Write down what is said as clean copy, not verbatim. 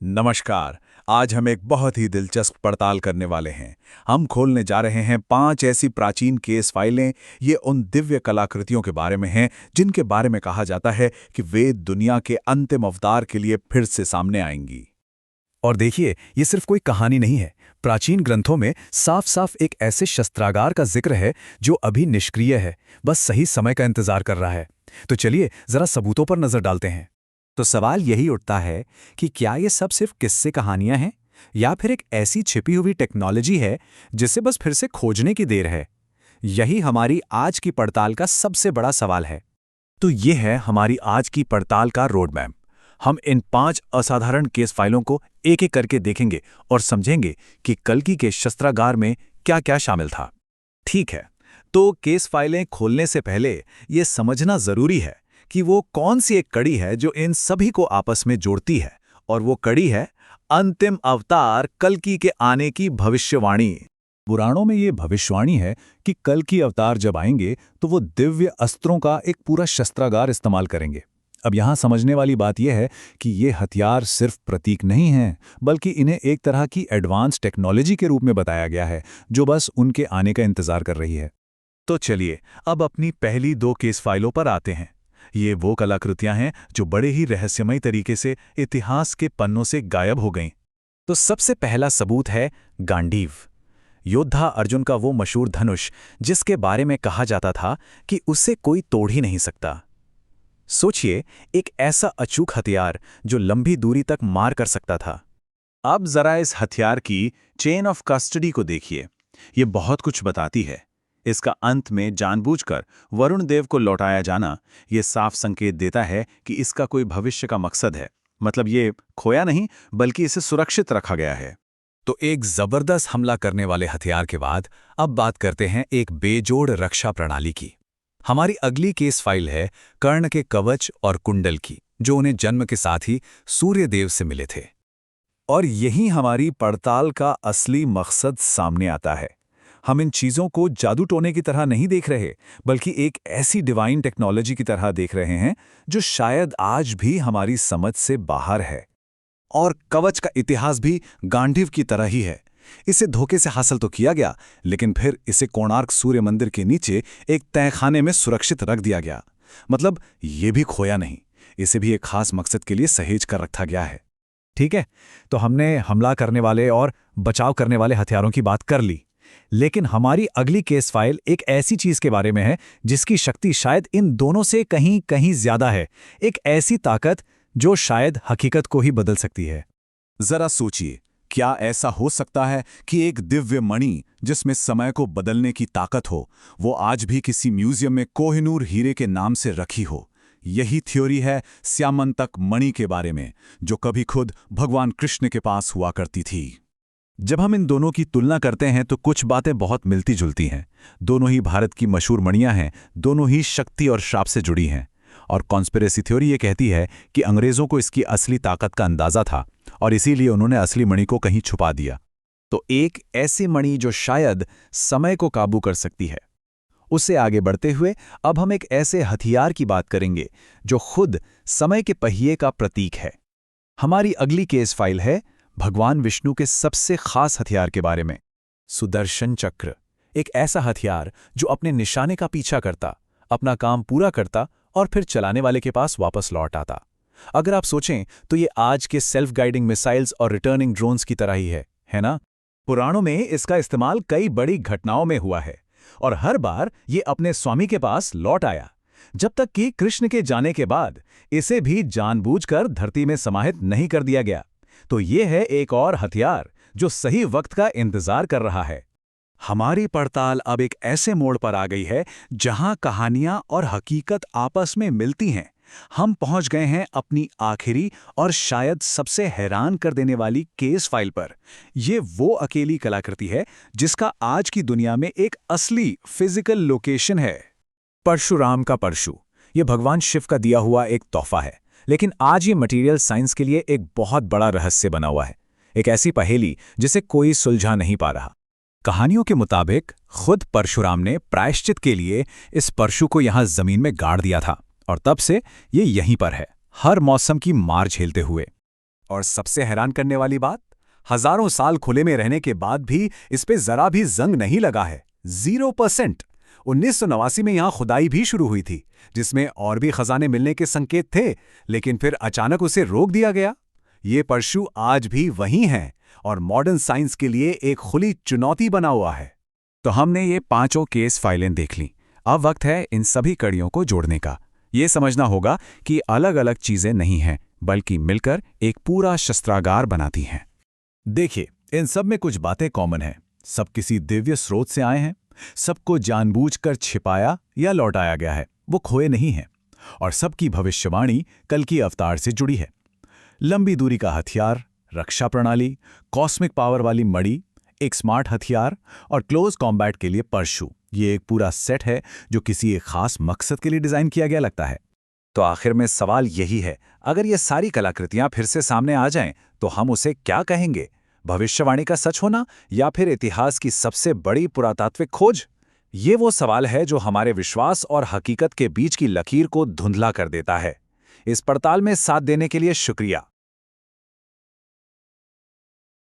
नमस्कार। आज हम एक बहुत ही दिलचस्प पड़ताल करने वाले हैं। हम खोलने जा रहे हैं 5 ऐसी प्राचीन केस फाइलें। ये उन दिव्य कलाकृतियों के बारे में हैं जिनके बारे में कहा जाता है कि वे दुनिया के अंतिम अवतार के लिए फिर से सामने आएंगी। और देखिए, ये सिर्फ कोई कहानी नहीं है। प्राचीन ग्रंथों में साफ साफ एक ऐसे शस्त्रागार का जिक्र है जो अभी निष्क्रिय है, बस सही समय का इंतजार कर रहा है। तो चलिए जरा सबूतों पर नजर डालते हैं। तो सवाल यही उठता है कि क्या ये सब सिर्फ किस्से कहानियां हैं या फिर एक ऐसी छिपी हुई टेक्नोलॉजी है जिसे बस फिर से खोजने की देर है। यही हमारी आज की पड़ताल का सबसे बड़ा सवाल है। तो ये है हमारी आज की पड़ताल का रोड मैप। हम इन 5 असाधारण केस फाइलों को एक एक करके देखेंगे और समझेंगे कि कल्कि के शस्त्रागार में क्या क्या शामिल था। ठीक है, तो केस फाइलें खोलने से पहले ये समझना जरूरी है कि वो कौन सी एक कड़ी है जो इन सभी को आपस में जोड़ती है, और वो कड़ी है अंतिम अवतार कल्कि के आने की भविष्यवाणी। पुराणों में ये भविष्यवाणी है कि कल्कि अवतार जब आएंगे तो वो दिव्य अस्त्रों का एक पूरा शस्त्रागार इस्तेमाल करेंगे। अब यहाँ समझने वाली बात यह है कि ये हथियार सिर्फ प्रतीक नहीं हैं, बल्कि इन्हें एक तरह की एडवांस टेक्नोलॉजी के रूप में बताया गया है जो बस उनके आने का इंतजार कर रही है। तो चलिए अब अपनी पहली 2 केस फाइलों पर आते हैं। ये वो कलाकृतियां हैं जो बड़े ही रहस्यमय तरीके से इतिहास के पन्नों से गायब हो गईं। तो सबसे पहला सबूत है गांडीव, योद्धा अर्जुन का वो मशहूर धनुष जिसके बारे में कहा जाता था कि उससे कोई तोड़ ही नहीं सकता। सोचिए, एक ऐसा अचूक हथियार जो लंबी दूरी तक मार कर सकता था। अब जरा इस हथियार की चेन ऑफ कस्टडी को देखिए। ये बहुत कुछ बताती है। इसका अंत में जानबूझकर वरुण देव को लौटाया जाना ये साफ संकेत देता है कि इसका कोई भविष्य का मकसद है। मतलब ये खोया नहीं, बल्कि इसे सुरक्षित रखा गया है। तो एक जबरदस्त हमला करने वाले हथियार के बाद अब बात करते हैं एक बेजोड़ रक्षा प्रणाली की। हमारी अगली केस फाइल है कर्ण के कवच और कुंडल की, जो उन्हें जन्म के साथ ही सूर्य देव से मिले थे। और यही हमारी पड़ताल का असली मकसद सामने आता है। हम इन चीजों को जादू टोने की तरह नहीं देख रहे, बल्कि एक ऐसी डिवाइन टेक्नोलॉजी की तरह देख रहे हैं जो शायद आज भी हमारी समझ से बाहर है। और कवच का इतिहास भी गांडीव की तरह ही है। इसे धोखे से हासिल तो किया गया, लेकिन फिर इसे कोणार्क सूर्य मंदिर के नीचे एक तहखाने में सुरक्षित रख दिया गया। मतलब ये भी खोया नहीं, इसे भी एक खास मकसद के लिए सहेज कर रखा गया है। ठीक है, तो हमने हमला करने वाले और बचाव करने वाले हथियारों की बात कर ली, लेकिन हमारी अगली केस फाइल एक ऐसी चीज के बारे में है जिसकी शक्ति शायद इन दोनों से कहीं कहीं ज्यादा है। एक ऐसी ताकत जो शायद हकीकत को ही बदल सकती है। जरा सोचिए, क्या ऐसा हो सकता है कि एक दिव्य मणि जिसमें समय को बदलने की ताकत हो, वो आज भी किसी म्यूजियम में कोहिनूर हीरे के नाम से रखी हो? यही थ्योरी है स्यामंतक मणि के बारे में, जो कभी खुद भगवान कृष्ण के पास हुआ करती थी। जब हम इन दोनों की तुलना करते हैं तो कुछ बातें बहुत मिलती जुलती हैं। दोनों ही भारत की मशहूर मणियां हैं, दोनों ही शक्ति और श्राप से जुड़ी हैं। और कॉन्स्पिरेसी थ्योरी ये कहती है कि अंग्रेजों को इसकी असली ताकत का अंदाजा था और इसीलिए उन्होंने असली मणि को कहीं छुपा दिया। तो एक ऐसी मणि जो शायद समय को काबू कर सकती है। उससे आगे बढ़ते हुए अब हम एक ऐसे हथियार की बात करेंगे जो खुद समय के पहिए का प्रतीक है। हमारी अगली केस फाइल है भगवान विष्णु के सबसे खास हथियार के बारे में, सुदर्शन चक्र। एक ऐसा हथियार जो अपने निशाने का पीछा करता, अपना काम पूरा करता और फिर चलाने वाले के पास वापस लौट आता। अगर आप सोचें तो ये आज के सेल्फ गाइडिंग मिसाइल्स और रिटर्निंग ड्रोन्स की तरह ही है ना? पुराणों में इसका इस्तेमाल कई बड़ी घटनाओं में हुआ है और हर बार ये अपने स्वामी के पास लौट आया, जब तक कि कृष्ण के जाने के बाद इसे भी जानबूझकर धरती में समाहित नहीं कर दिया गया। तो ये है एक और हथियार जो सही वक्त का इंतजार कर रहा है। हमारी पड़ताल अब एक ऐसे मोड़ पर आ गई है जहां कहानियां और हकीकत आपस में मिलती हैं। हम पहुंच गए हैं अपनी आखिरी और शायद सबसे हैरान कर देने वाली केस फाइल पर। ये वो अकेली कलाकृति है जिसका आज की दुनिया में एक असली फिजिकल लोकेशन है। परशुराम का परशु, ये भगवान शिव का दिया हुआ एक तोहफा है, लेकिन आज ये मटेरियल साइंस के लिए एक बहुत बड़ा रहस्य बना हुआ है। एक ऐसी पहेली जिसे कोई सुलझा नहीं पा रहा। कहानियों के मुताबिक खुद परशुराम ने प्रायश्चित के लिए इस परशु को यहां जमीन में गाड़ दिया था और तब से ये यहीं पर है, हर मौसम की मार झेलते हुए। और सबसे हैरान करने वाली बात, हजारों साल खुले में रहने के बाद भी इस पे जरा भी जंग नहीं लगा है। 0%। 1989 में यहां खुदाई भी शुरू हुई थी, जिसमें और भी खजाने मिलने के संकेत थे, लेकिन फिर अचानक उसे रोक दिया गया। ये परशु आज भी वहीं हैं और मॉडर्न साइंस के लिए एक खुली चुनौती बना हुआ है। तो हमने ये पांचों केस फाइलें देख लीं। अब वक्त है इन सभी कड़ियों को जोड़ने का। ये समझना होगा कि अलग अलग चीजें नहीं हैं, बल्कि मिलकर एक पूरा शस्त्रागार बनाती हैं। देखिए, इन सब में कुछ बातें कॉमन हैं। सब किसी दिव्य स्रोत से आए हैं, सबको जानबूझकर छिपाया या लौटाया गया है, वो खोए नहीं हैं। और सबकी भविष्यवाणी कल की अवतार से जुड़ी है। लंबी दूरी का हथियार, रक्षा प्रणाली, कॉस्मिक पावर वाली मणि, एक स्मार्ट हथियार और क्लोज कॉम्बैट के लिए परशु, ये एक पूरा सेट है जो किसी एक खास मकसद के लिए डिजाइन किया गया लगता है। तो आखिर में सवाल यही है, अगर ये सारी कलाकृतियां फिर से सामने आ जाएं, तो हम उसे क्या कहेंगे? भविष्यवाणी का सच होना या फिर इतिहास की सबसे बड़ी पुरातात्विक खोज? ये वो सवाल है जो हमारे विश्वास और हकीकत के बीच की लकीर को धुंधला कर देता है। इस पड़ताल में साथ देने के लिए शुक्रिया।